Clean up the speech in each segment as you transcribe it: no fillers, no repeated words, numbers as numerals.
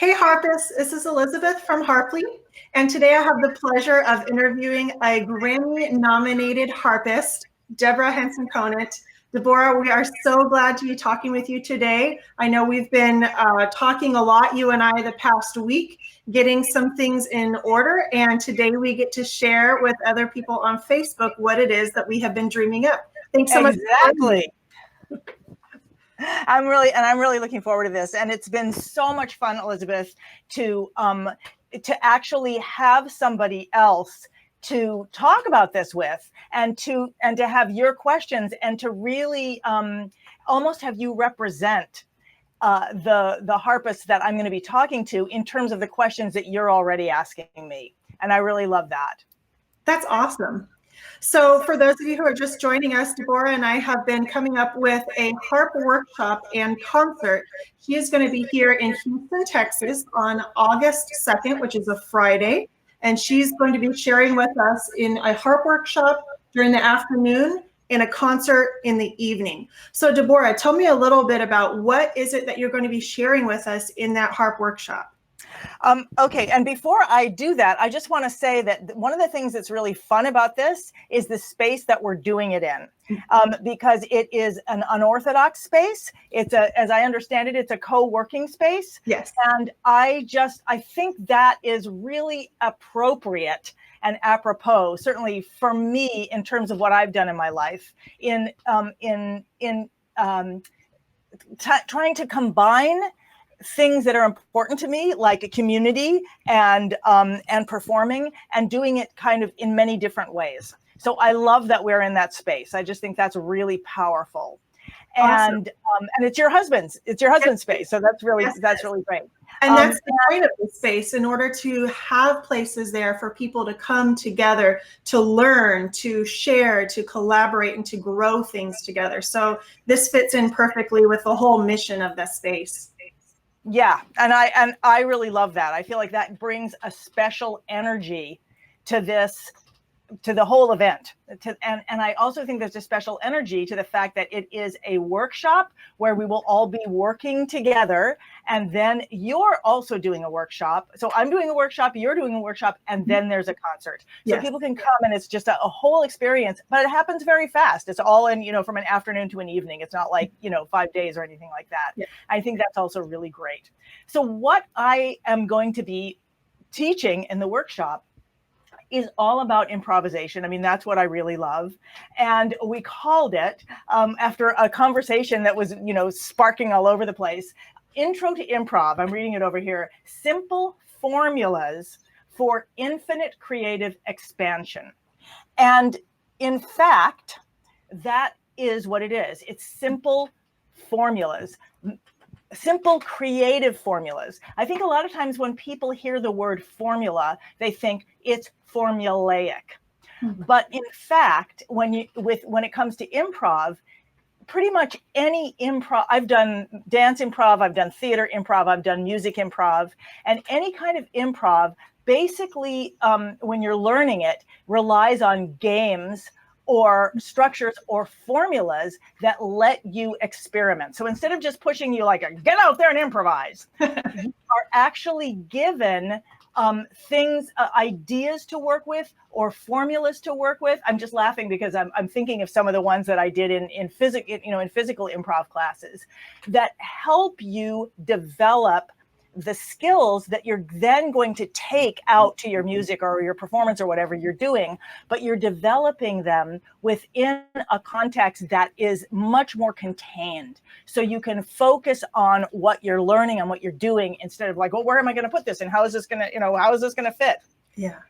Hey harpists, this is Elizabeth from Harpli, and today I have the pleasure of interviewing a Grammy-nominated harpist, Deborah Henson-Conant. Deborah, we are so glad to be talking with you today. I know we've been talking a lot, you and I, the past week, getting some things in order, and today we get to share with other people on Facebook what it is that we have been dreaming up. Thanks so much. Exactly. I'm really looking forward to this, and it's been so much fun, Elizabeth, to actually have somebody else to talk about this with, and to have your questions, and to really almost have you represent the harpists that I'm going to be talking to in terms of the questions that you're already asking me, and I really love that. That's awesome. So for those of you who are just joining us, Deborah and I have been coming up with a harp workshop and concert. She is going to be here in Houston, Texas on August 2nd, which is a Friday. And she's going to be sharing with us in a harp workshop during the afternoon and a concert in the evening. So Deborah, tell me a little bit about what is it that you're going to be sharing with us in that harp workshop? Okay, and before I do that, I just want to say that one of the things that's really fun about this is the space that we're doing it in, because it is an unorthodox space. It's as I understand it, it's a co-working space. Yes. And I think that is really appropriate and apropos, certainly for me, in terms of what I've done in my life, in trying to combine things that are important to me, like a community and performing, and doing it kind of in many different ways. So I love that we're in that space. I just think that's really powerful. Awesome. And it's your husband's space. So that's really great. And that's the point of the space, in order to have places there for people to come together, to learn, to share, to collaborate, and to grow things together. So this fits in perfectly with the whole mission of the space. Yeah, and I really love that. I feel like that brings a special energy to this, to the whole event. And I also think there's a special energy to the fact that it is a workshop where we will all be working together, and then you're also doing a workshop. So I'm doing a workshop, you're doing a workshop, and then there's a concert. So yes, people can come, and it's just a whole experience, but it happens very fast. It's all in, from an afternoon to an evening. It's not like, 5 days or anything like that. Yeah. I think that's also really great. So what I am going to be teaching in the workshop is all about improvisation. I mean, that's what I really love. And we called it, after a conversation that was, sparking all over the place, Intro to Improv. I'm reading it over here. Simple formulas for infinite creative expansion. And in fact, that is what it is. It's simple formulas. Simple creative formulas. I think a lot of times when people hear the word formula, they think it's formulaic. Mm-hmm. But in fact, when it comes to improv, pretty much any improv, I've done dance improv, I've done theater improv, I've done music improv, and any kind of improv, basically, when you're learning it, relies on games or structures or formulas that let you experiment. So instead of just pushing you like, get out there and improvise, you are actually given things, ideas to work with, or formulas to work with. I'm just laughing because I'm thinking of some of the ones that I did in physical improv classes that help you develop the skills that you're then going to take out to your music or your performance or whatever you're doing, but you're developing them within a context that is much more contained. So you can focus on what you're learning and what you're doing, instead of like, well, where am I going to put this? And how is this going to, how is this going to fit? Yeah.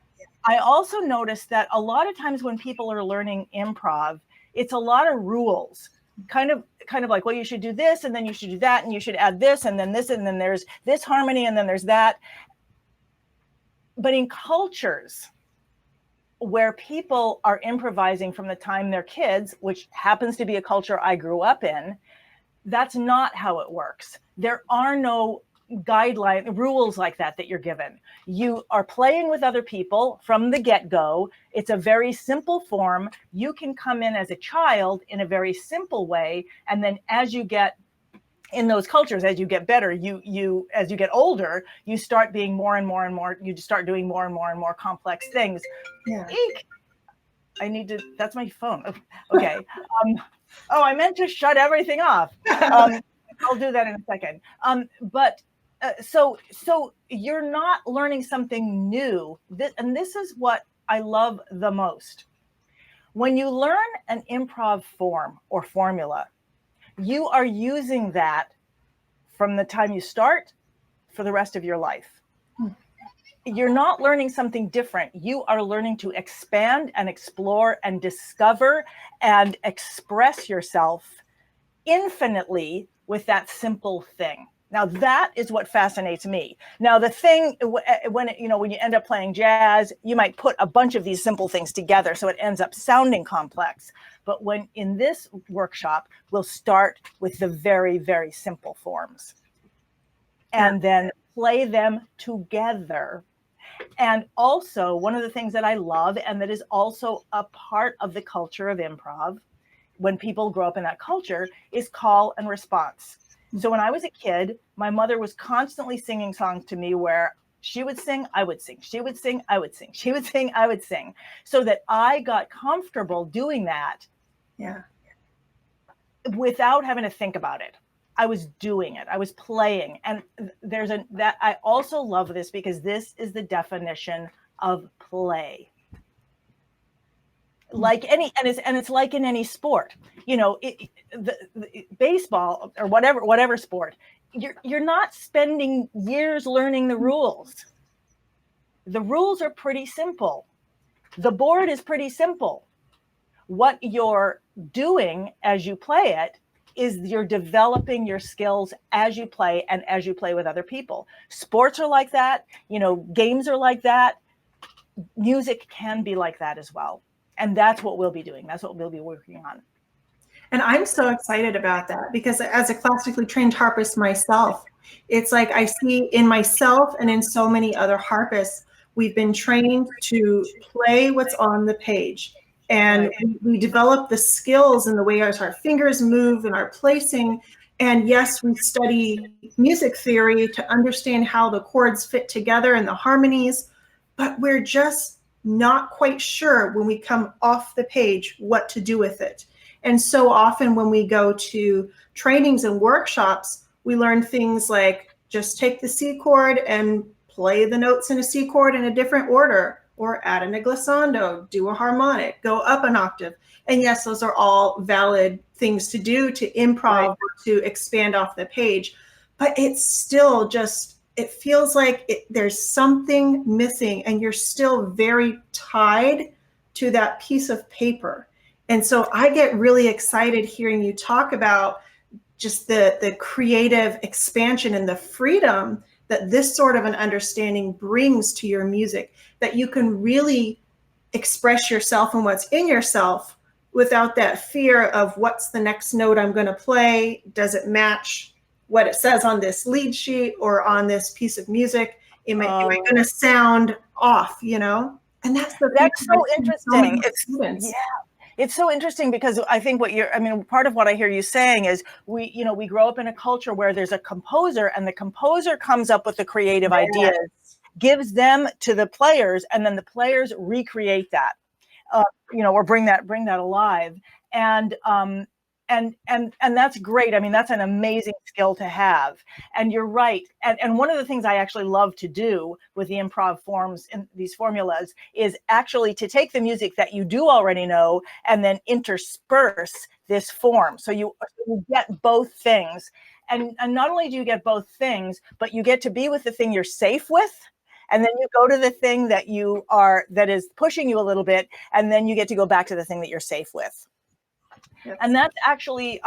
I also noticed that a lot of times when people are learning improv, it's a lot of rules. Kind of like, well, you should do this, and then you should do that, and you should add this, and then this, and then there's this harmony, and then there's that. But in cultures where people are improvising from the time they're kids, which happens to be a culture I grew up in, that's not how it works. There are no guideline rules like that you're given. You are playing with other people from the get-go. It's a very simple form. You can come in as a child in a very simple way, and then as you get in those cultures, as you get better, as you get older, you start being more and more and more, you just start doing more and more and more complex things. Yeah. Eek. I need to, that's my phone. Okay. Oh, I meant to shut everything off. I'll do that in a second. So you're not learning something new. And this is what I love the most. When you learn an improv form or formula, you are using that from the time you start for the rest of your life. You're not learning something different. You are learning to expand and explore and discover and express yourself infinitely with that simple thing. Now that is what fascinates me. Now the thing, when you end up playing jazz, you might put a bunch of these simple things together so it ends up sounding complex. But when in this workshop, we'll start with the very, very simple forms and then play them together. And also one of the things that I love, and that is also a part of the culture of improv, when people grow up in that culture, is call and response. So when I was a kid, my mother was constantly singing songs to me where she would sing, I would sing. She would sing, I would sing. She would sing, I would sing. So that I got comfortable doing that without having to think about it. I was doing it. I was playing. And that I also love this because this is the definition of play. Like it's like in any sport, the baseball or whatever sport, you're not spending years learning the rules. The rules are pretty simple. The board is pretty simple. What you're doing as you play it is you're developing your skills as you play and as you play with other people. Sports are like that, games are like that. Music can be like that as well. And that's what we'll be doing. That's what we'll be working on. And I'm so excited about that because as a classically trained harpist myself, it's like I see in myself and in so many other harpists, we've been trained to play what's on the page. And we develop the skills in the way our fingers move and our placing. And yes, we study music theory to understand how the chords fit together and the harmonies, but we're just not quite sure when we come off the page what to do with it. And so often when we go to trainings and workshops, we learn things like just take the C chord and play the notes in a C chord in a different order, or add in a glissando, do a harmonic, go up an octave. And yes, those are all valid things to do to improv or to expand off the page, but it's still just, it feels like there's something missing and you're still very tied to that piece of paper. And so I get really excited hearing you talk about just the creative expansion and the freedom that this sort of an understanding brings to your music, that you can really express yourself and what's in yourself without that fear of what's the next note I'm going to play? Does it match what it says on this lead sheet or on this piece of music? Am I going to sound off, And that's so interesting. It's so interesting because I think part of what I hear you saying is we grow up in a culture where there's a composer and the composer comes up with the creative ideas, gives them to the players, and then the players recreate that, or bring that alive. And that's great. I mean, that's an amazing skill to have. And you're right. And one of the things I actually love to do with the improv forms and these formulas is actually to take the music that you do already know and then intersperse this form. So you get both things. And not only do you get both things, but you get to be with the thing you're safe with. And then you go to the thing that is pushing you a little bit. And then you get to go back to the thing that you're safe with. Yes. And that's actually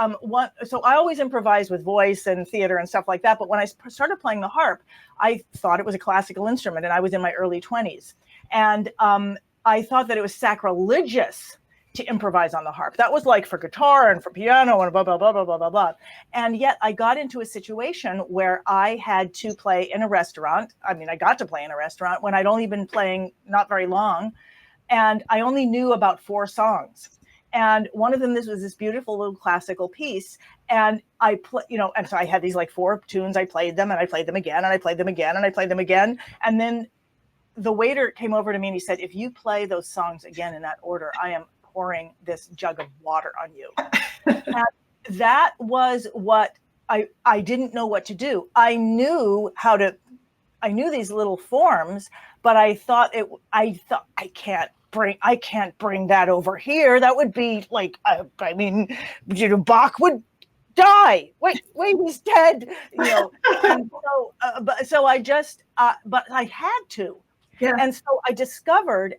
so I always improvise with voice and theater and stuff like that. But when I started playing the harp, I thought it was a classical instrument and I was in my early 20s. And I thought that it was sacrilegious to improvise on the harp. That was like for guitar and for piano and blah, blah, blah, blah, blah, blah, blah. And yet I got into a situation where I had to play in a restaurant. I mean, I got to play in a restaurant when I'd only been playing not very long. And I only knew about 4 songs. And one of them, this was this beautiful little classical piece. And I play, and so I had these like 4 tunes. I played them and I played them again and I played them again and I played them again. And then the waiter came over to me and he said, if you play those songs again in that order, I am pouring this jug of water on you. And that was what I didn't know what to do. I knew these little forms, but I thought I can't bring that over here. That would be like, Bach would die. Wait, he's dead. And so I just, but I had to. Yeah. And so I discovered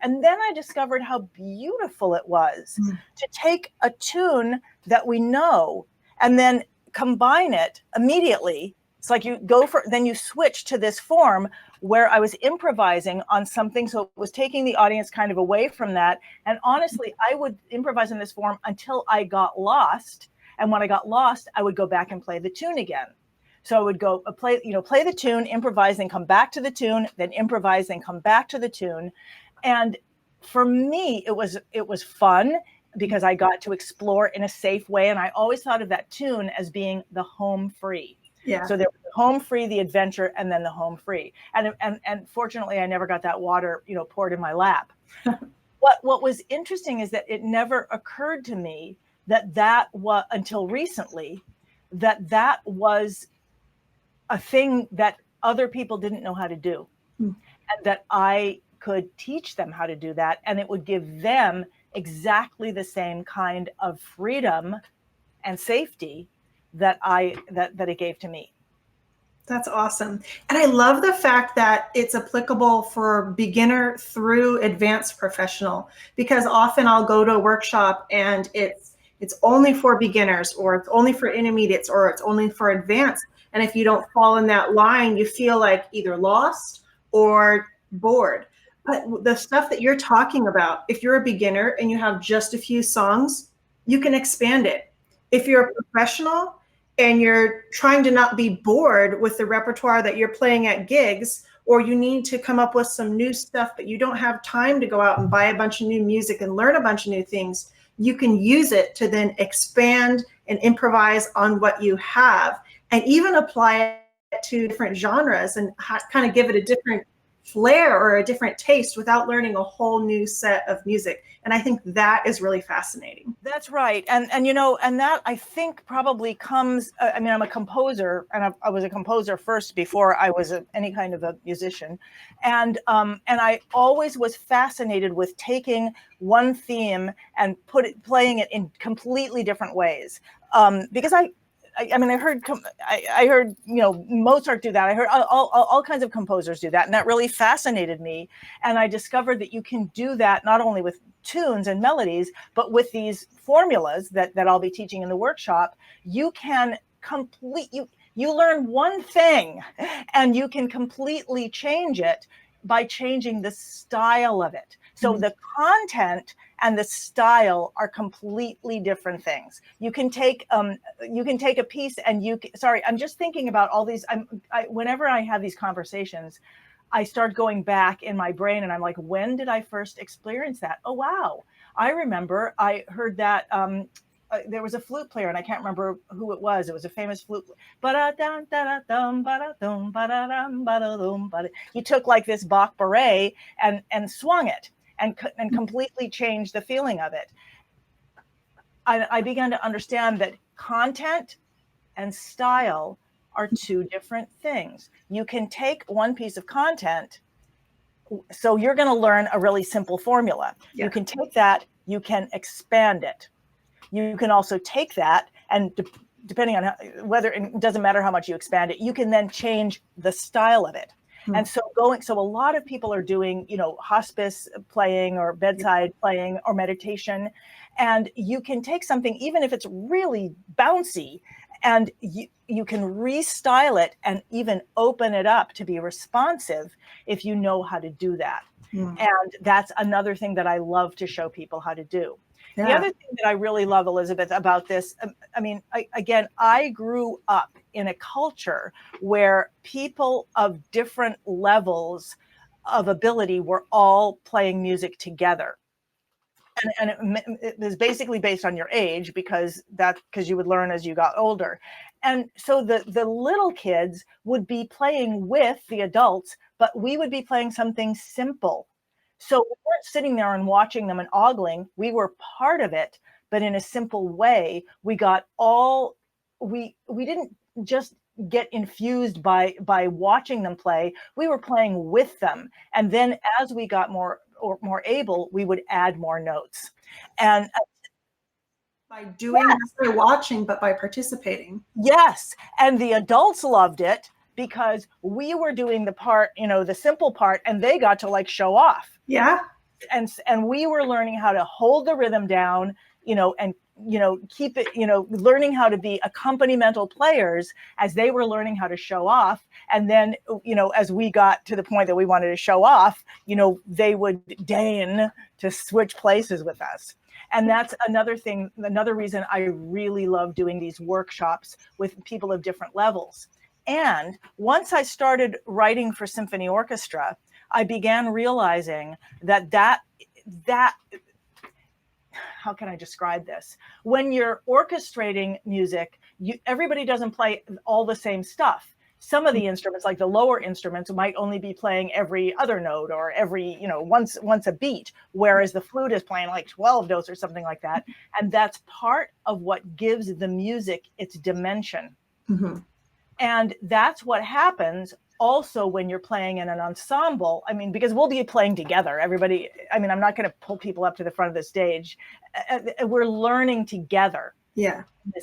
how beautiful it was to take a tune that we know and then combine it immediately. It's like then you switch to this form where I was improvising on something. So it was taking the audience kind of away from that. And honestly, I would improvise in this form until I got lost. And when I got lost, I would go back and play the tune again. So I would go play the tune, improvise, then come back to the tune, then improvise, then come back to the tune. And for me, it was fun because I got to explore in a safe way. And I always thought of that tune as being the home free. Yeah. So there was the home free, the adventure, and then the home free. And fortunately, I never got that water, poured in my lap. What was interesting is that it never occurred to me that was, until recently, that was a thing that other people didn't know how to do, and that I could teach them how to do that, and it would give them exactly the same kind of freedom and safety that it gave to me. That's awesome. And I love the fact that it's applicable for beginner through advanced professional, because often I'll go to a workshop and it's only for beginners, or it's only for intermediates, or it's only for advanced. And if you don't fall in that line, you feel like either lost or bored. But the stuff that you're talking about, if you're a beginner and you have just a few songs, you can expand it. If you're a professional and you're trying to not be bored with the repertoire that you're playing at gigs, or you need to come up with some new stuff, but you don't have time to go out and buy a bunch of new music and learn a bunch of new things, you can use it to then expand and improvise on what you have, and even apply it to different genres and kind of give it a different flair or a different taste without learning a whole new set of music. And I think that is really fascinating. That's right. And that I think probably comes, I'm a composer, and I was a composer first before I was any kind of a musician. And I always was fascinated with taking one theme and playing it in completely different ways. Because I heard Mozart do that. I heard all kinds of composers do that, and that really fascinated me. And I discovered that you can do that not only with tunes and melodies, but with these formulas that I'll be teaching in the workshop. You can you learn one thing, and you can completely change it by changing the style of it. So the content and the style are completely different things. You can take a piece and I'm just thinking about all these. Whenever I have these conversations, I start going back in my brain and I'm like, when did I first experience that? Oh, wow. I remember I heard that there was a flute player, and I can't remember who it was. It was a famous flute. He took like this Bach beret and swung it and completely changed the feeling of it. I began to understand that content and style are two different things. You can take one piece of content. So you're going to learn a really simple formula. Yeah. You can take that, you can expand it. You can also take that, and depending on whether it doesn't matter how much you expand it, you can then change the style of it. And so a lot of people are doing, hospice playing or bedside playing or meditation. And you can take something, even if it's really bouncy, and you can restyle it and even open it up to be responsive if you know how to do that. And that's another thing that I love to show people how to do. Yeah. The other thing that I really love, Elizabeth, about this, I grew up in a culture where people of different levels of ability were all playing music together. and it was basically based on your age because you would learn as you got older. And so the little kids would be playing with the adults, but we would be playing something simple. So we weren't sitting there and watching them and ogling. We were part of it, but in a simple way. We didn't just get infused by watching them play. We were playing with them. And then as we got more able, we would add more notes. And by doing this, by watching, but by participating. Yes. And the adults loved it because we were doing the part, the simple part, and they got to like show off. Yeah. And we were learning how to hold the rhythm down, and keep it, learning how to be accompanimental players as they were learning how to show off. And then, as we got to the point that we wanted to show off, they would deign to switch places with us. And that's another reason I really love doing these workshops with people of different levels. And once I started writing for symphony orchestra, I began realizing that how can I describe this? When you're orchestrating music, everybody doesn't play all the same stuff. Some of the instruments, like the lower instruments, might only be playing every other note or every, once a beat, whereas the flute is playing like 12 notes or something like that. And that's part of what gives the music its dimension. Mm-hmm. And that's what happens also when you're playing in an ensemble. I mean, because we'll be playing together. Everybody, I'm not going to pull people up to the front of the stage. We're learning together. Yeah.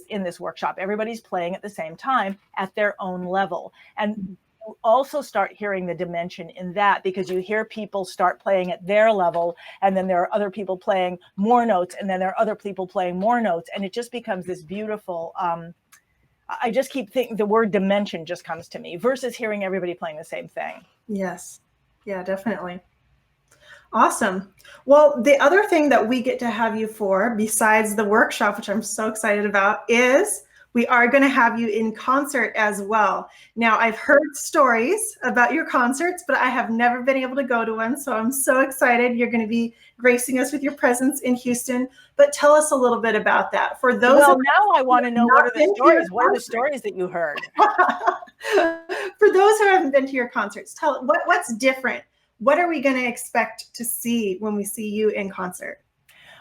In this workshop, everybody's playing at the same time at their own level. And you also start hearing the dimension in that, because you hear people start playing at their level, and then there are other people playing more notes, and then there are other people playing more notes. And it just becomes this beautiful, I just keep thinking the word dimension just comes to me versus hearing everybody playing the same thing. Yes. Yeah, definitely. Awesome. Well, the other thing that we get to have you for, besides the workshop, which I'm so excited about, is we are going to have you in concert as well. Now, I've heard stories about your concerts, but I have never been able to go to one. So I'm so excited you're going to be gracing us with your presence in Houston. But tell us a little bit about that. For those now I want to know, what are the stories? What are the stories that you heard? For those who haven't been to your concerts, tell what's different. What are we going to expect to see when we see you in concert?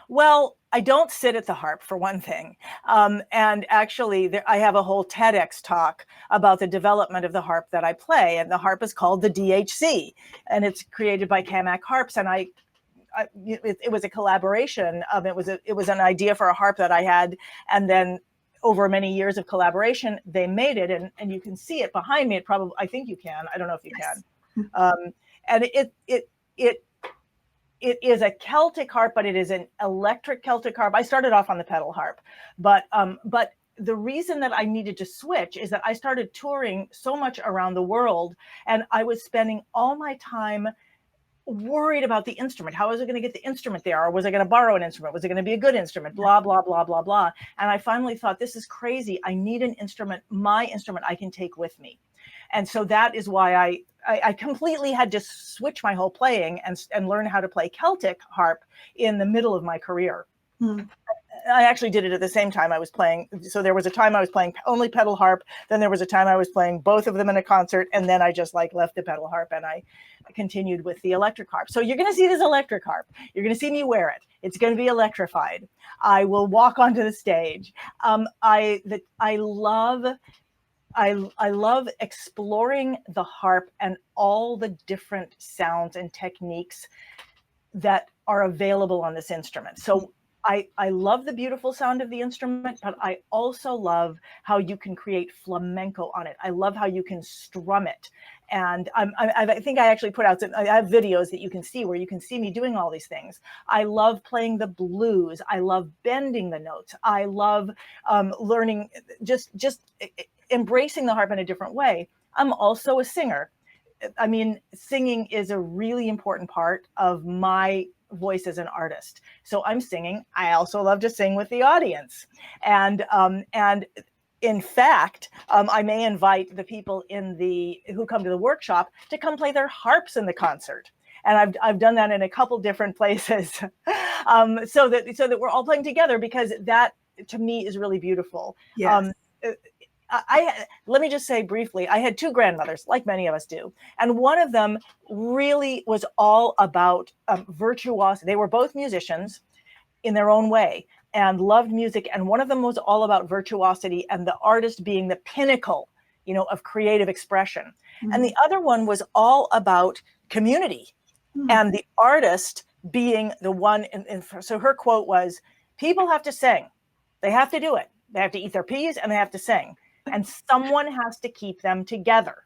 Well, I don't sit at the harp, for one thing. And actually, I have a whole TEDx talk about the development of the harp that I play. And the harp is called the DHC. And it's created by Kamak Harps. And it was a collaboration. It was an idea for a harp that I had. And then over many years of collaboration, they made it. And you can see it behind me. I think you can. I don't know if you can. And it is a Celtic harp, but it is an electric Celtic harp. I started off on the pedal harp, but the reason that I needed to switch is that I started touring so much around the world, and I was spending all my time worried about the instrument. How was I going to get the instrument there? Or was I going to borrow an instrument? Was it going to be a good instrument? Blah, blah, blah, blah, blah. And I finally thought, this is crazy. I need an instrument, my instrument I can take with me. And so that is why I completely had to switch my whole playing and learn how to play Celtic harp in the middle of my career. I actually did it at the same time I was playing. So there was a time I was playing only pedal harp. Then there was a time I was playing both of them in a concert. And then I just left the pedal harp and I continued with the electric harp. So you're going to see this electric harp. You're going to see me wear it. It's going to be electrified. I will walk onto the stage. I love exploring the harp and all the different sounds and techniques that are available on this instrument. So I love the beautiful sound of the instrument, but I also love how you can create flamenco on it. I love how you can strum it. And I think I actually put out I have videos that you can see where you can see me doing all these things. I love playing the blues. I love bending the notes. I love learning, just embracing the harp in a different way. I'm also a singer. I mean, singing is a really important part of my voice as an artist. So I'm singing. I also love to sing with the audience. And in fact, I may invite the people who come to the workshop to come play their harps in the concert. And I've done that in a couple different places, so that we're all playing together, because that to me is really beautiful. Yes. Let me just say briefly, I had two grandmothers, like many of us do. And one of them really was all about virtuosity. They were both musicians in their own way and loved music. And one of them was all about virtuosity and the artist being the pinnacle, of creative expression. Mm-hmm. And the other one was all about community, and the artist being the one. So her quote was, people have to sing. They have to do it. They have to eat their peas and they have to sing. And someone has to keep them together.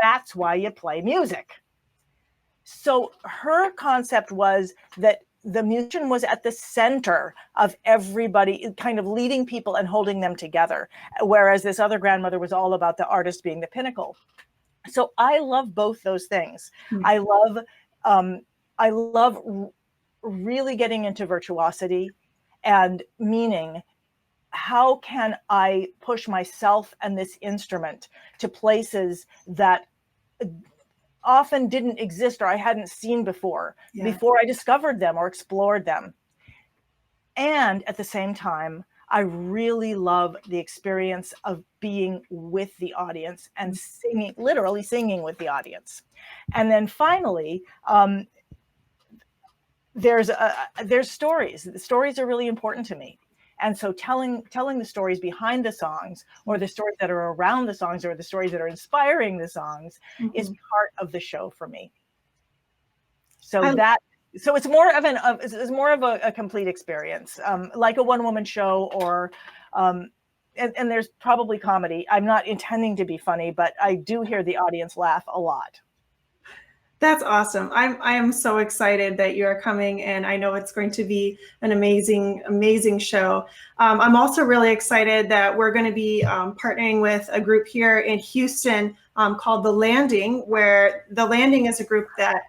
That's why you play music. So her concept was that the musician was at the center of everybody, kind of leading people and holding them together. Whereas this other grandmother was all about the artist being the pinnacle. So I love both those things. I love really getting into virtuosity and meaning. How can I push myself and this instrument to places that often didn't exist or I hadn't seen before I discovered them or explored them? And at the same time, I really love the experience of being with the audience and singing, literally singing with the audience. And then finally, there's stories. The stories are really important to me. And so telling the stories behind the songs, or the stories that are around the songs, or the stories that are inspiring the songs, is part of the show for me. So it's more of a complete experience, like a one-woman show, or and there's probably comedy. I'm not intending to be funny, but I do hear the audience laugh a lot. That's awesome. I am so excited that you're coming, and I know it's going to be an amazing, amazing show. I'm also really excited that we're going to be partnering with a group here in Houston called The Landing, where The Landing is a group that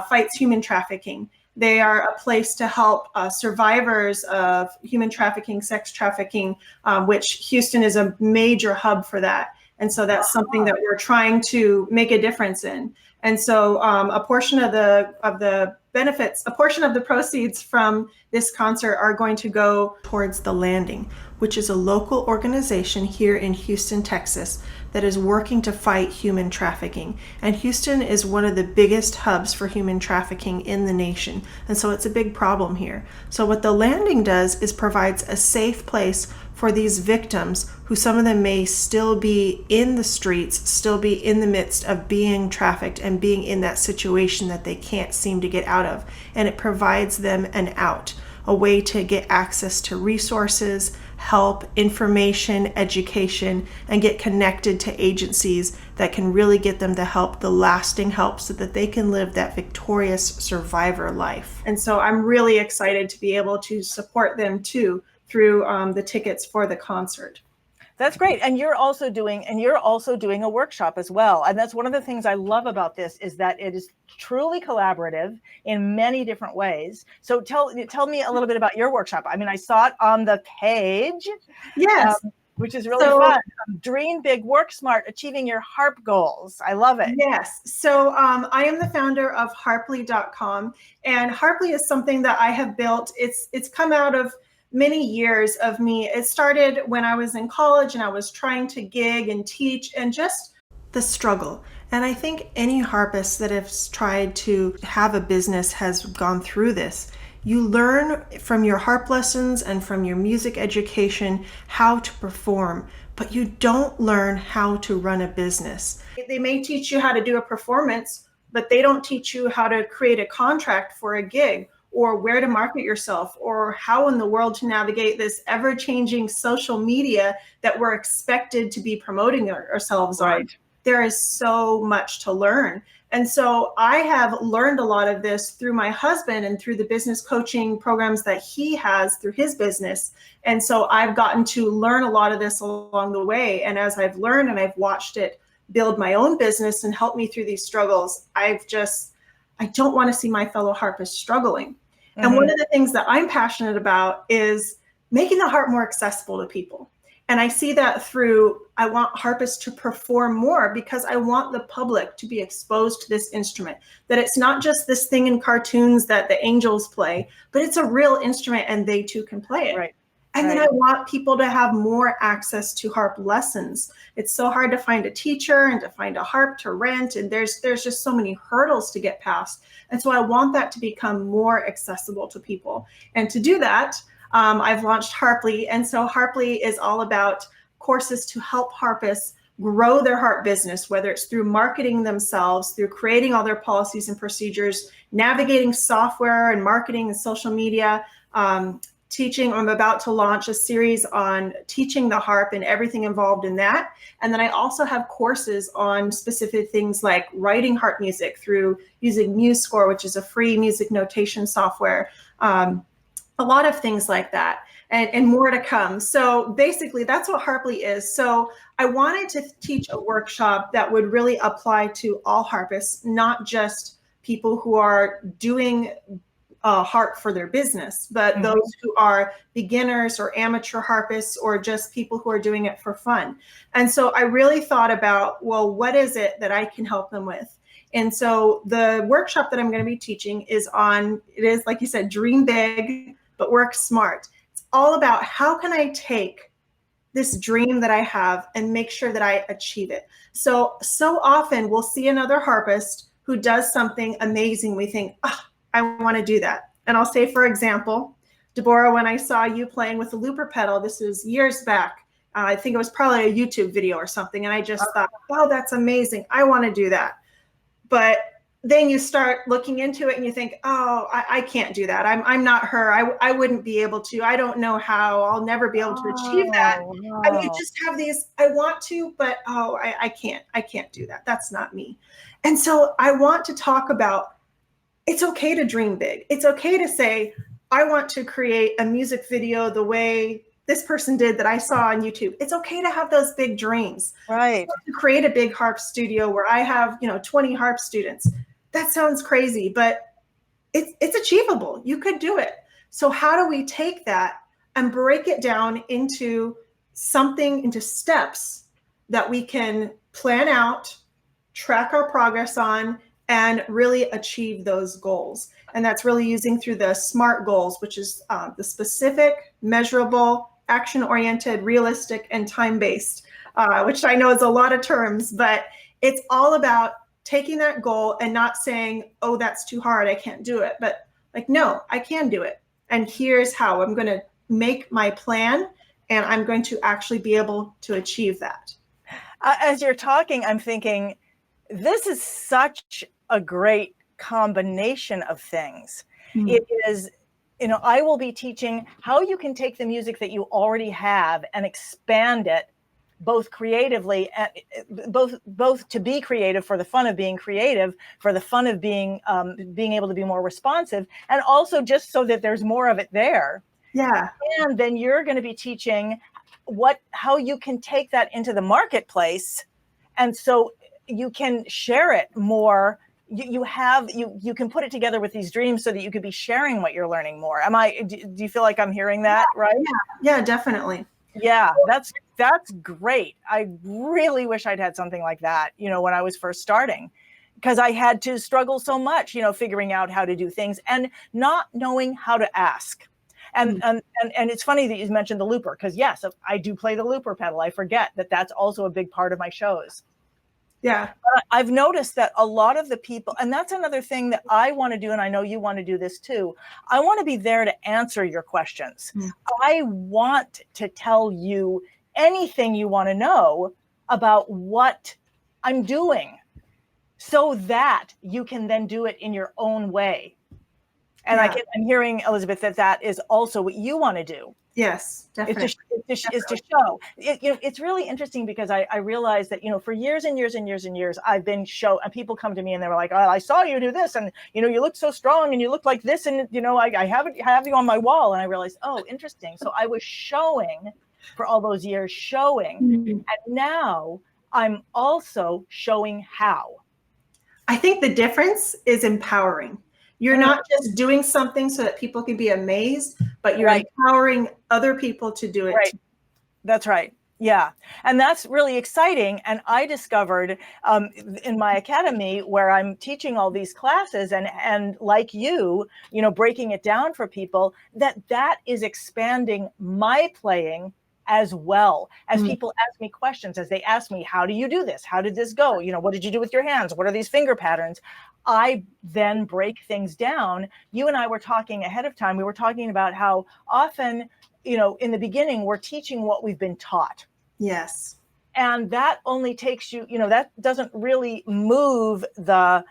fights human trafficking. They are a place to help survivors of human trafficking, sex trafficking, which Houston is a major hub for that. And so that's something that we're trying to make a difference in. And so a portion of the benefits, a portion of the proceeds from this concert are going to go towards The Landing, which is a local organization here in Houston, Texas, that is working to fight human trafficking. And Houston is one of the biggest hubs for human trafficking in the nation. And so it's a big problem here. So what The Landing does is provides a safe place for these victims, who some of them may still be in the streets, still be in the midst of being trafficked and being in that situation that they can't seem to get out of. And it provides them an out, a way to get access to resources, help, information, education, and get connected to agencies that can really get them the help, the lasting help, so that they can live that victorious survivor life. And so I'm really excited to be able to support them too, through the tickets for the concert. That's great. And you're also doing a workshop as well. And that's one of the things I love about this, is that it is truly collaborative in many different ways. So tell me a little bit about your workshop. I mean, I saw it on the page. Yes. Which is really fun. Dream big, work smart, achieving your harp goals. I love it. Yes. So I am the founder of harpli.com, and Harpli is something that I have built. It's come out of many years of me. It started when I was in college and I was trying to gig and teach, and just the struggle. And I think any harpist that has tried to have a business has gone through this. You learn from your harp lessons and from your music education how to perform, but you don't learn how to run a business. They may teach you how to do a performance, but they don't teach you how to create a contract for a gig, or where to market yourself, or how in the world to navigate this ever-changing social media that we're expected to be promoting ourselves on. There is so much to learn. And so I have learned a lot of this through my husband and through the business coaching programs that he has through his business. And so I've gotten to learn a lot of this along the way. And as I've learned and I've watched it build my own business and help me through these struggles, I don't want to see my fellow harpists struggling. And one of the things that I'm passionate about is making the harp more accessible to people. And I see that through, I want harpists to perform more because I want the public to be exposed to this instrument, that it's not just this thing in cartoons that the angels play, but it's a real instrument and they too can play it. Right. And then I want people to have more access to harp lessons. It's so hard to find a teacher and to find a harp to rent. And there's just so many hurdles to get past. And so I want that to become more accessible to people. And to do that, I've launched Harpli. And so Harpli is all about courses to help harpists grow their harp business, whether it's through marketing themselves, through creating all their policies and procedures, navigating software and marketing and social media, teaching. I'm about to launch a series on teaching the harp and everything involved in that. And then I also have courses on specific things like writing harp music through using MuseScore, which is a free music notation software. A lot of things like that, and more to come. So basically that's what Harpli is. So I wanted to teach a workshop that would really apply to all harpists, not just people who are doing harp for their business, but those who are beginners or amateur harpists or just people who are doing it for fun. And so I really thought about, well, what is it that I can help them with? And so the workshop that I'm going to be teaching is like you said, dream big, but work smart. It's all about how can I take this dream that I have and make sure that I achieve it. So often we'll see another harpist who does something amazing. We think, oh, I want to do that. And I'll say, for example, Deborah, when I saw you playing with the looper pedal, this was years back. I think it was probably a YouTube video or something. And I just thought, wow, that's amazing. I want to do that. But then you start looking into it and you think, oh, I can't do that. I'm not her. I wouldn't be able to. I don't know how. I'll never be able to achieve that. No. I mean, you just have these, I want to, but I can't. I can't do that. That's not me. And so I want to talk about, it's okay to dream big. It's okay to say, I want to create a music video the way this person did that I saw on YouTube. It's okay to have those big dreams. Right. To create a big harp studio where I have, 20 harp students. That sounds crazy, but it's achievable. You could do it. So how do we take that and break it down into steps that we can plan out, track our progress on, and really achieve those goals? And that's really using through the SMART goals, which is the specific, measurable, action-oriented, realistic, and time-based, which I know is a lot of terms, but it's all about taking that goal and not saying, oh, that's too hard, I can't do it. But like, no, I can do it. And here's how I'm going to make my plan, and I'm going to actually be able to achieve that. As you're talking, I'm thinking, this is such a great combination of things. It is, I will be teaching how you can take the music that you already have and expand it, both creatively, both to be creative for the fun of being creative, for the fun of being able to be more responsive, and also just so that there's more of it there. Yeah. And then you're going to be teaching how you can take that into the marketplace, and so you can share it more. You can put it together with these dreams so that you could be sharing what you're learning more. Do you feel like I'm hearing that right? Yeah, definitely. Yeah, that's great. I really wish I'd had something like that, when I was first starting, because I had to struggle so much, figuring out how to do things and not knowing how to ask. And it's funny that you mentioned the looper, because yes, I do play the looper pedal. I forget that that's also a big part of my shows. Yeah. But I've noticed that a lot of the people, and that's another thing that I want to do, and I know you want to do this too, I want to be there to answer your questions. I want to tell you anything you want to know about what I'm doing so that you can then do it in your own way. And I'm hearing, Elizabeth, that is also what you want to do. Yes, definitely. Is to show. It's really interesting because I realized that, for years and years and years and years, I've been and people come to me and they were like, oh, I saw you do this. And, you look so strong and you look like this. And, I have you on my wall. And I realized, oh, interesting. So I was showing for all those years, and now I'm also showing how. I think the difference is empowering. You're not just doing something so that people can be amazed, but you're empowering other people to do it. Right. That's right. Yeah, and that's really exciting. And I discovered in my academy, where I'm teaching all these classes, and like you know, breaking it down for people, that is expanding my playing as well. As people ask me questions, as they ask me, how do you do this? How did this go? You know, what did you do with your hands? What are these finger patterns? I then break things down. You and I were talking ahead of time. We were talking about how often, you know, in the beginning, we're teaching what we've been taught. Yes. And that only takes you, you know, that doesn't really move the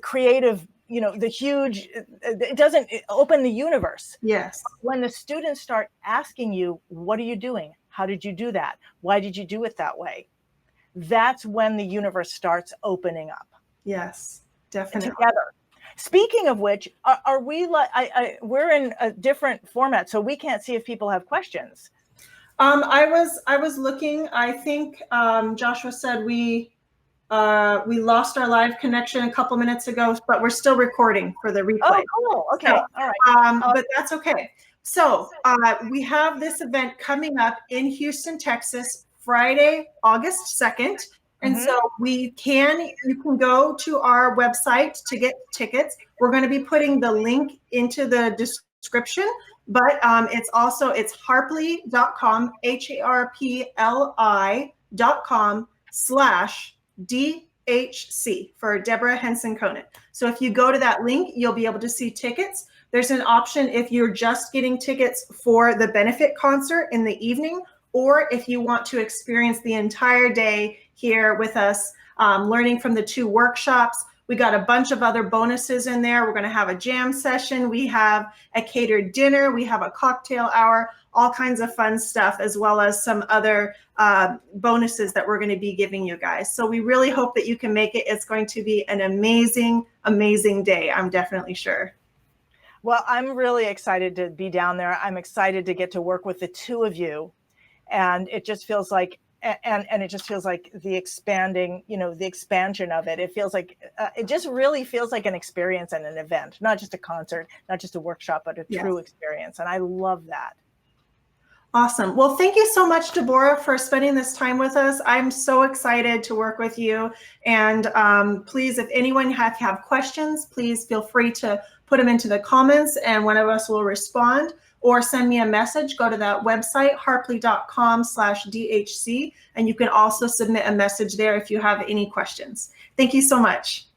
creative, you know, the huge, it doesn't open the universe. Yes. When the students start asking you, what are you doing? How did you do that? Why did you do it that way? That's when the universe starts opening up. Yes, definitely. Together. Speaking of which, are we like, we're in a different format, so we can't see if people have questions. I was looking. I think Joshua said we lost our live connection a couple minutes ago, but we're still recording for the replay. Oh, cool. Okay. So, all right. But that's okay. So we have this event coming up in Houston, Texas, Friday, August 2nd. And so you can go to our website to get tickets. We're going to be putting the link into the description, but it's harpli.com, harpli.com/DHC for Deborah Henson-Conant. So if you go to that link, you'll be able to see tickets. There's an option if you're just getting tickets for the benefit concert in the evening, or if you want to experience the entire day here with us, learning from the 2 workshops. We got a bunch of other bonuses in there. We're going to have a jam session. We have a catered dinner. We have a cocktail hour, all kinds of fun stuff, as well as some other bonuses that we're going to be giving you guys. So we really hope that you can make it. It's going to be an amazing, amazing day. I'm definitely sure. Well, I'm really excited to be down there. I'm excited to get to work with the 2 of you. And it just feels like, and it just feels like the expanding, you know, the expansion of it. It feels like, it just really feels like an experience and an event, not just a concert, not just a workshop, but a true experience. And I love that. Awesome. Well, thank you so much, Deborah, for spending this time with us. I'm so excited to work with you. And please, if anyone have questions, please feel free to put them into the comments and one of us will respond, or send me a message. Go to that website, harpli.com/DHC, and you can also submit a message there if you have any questions. Thank you so much.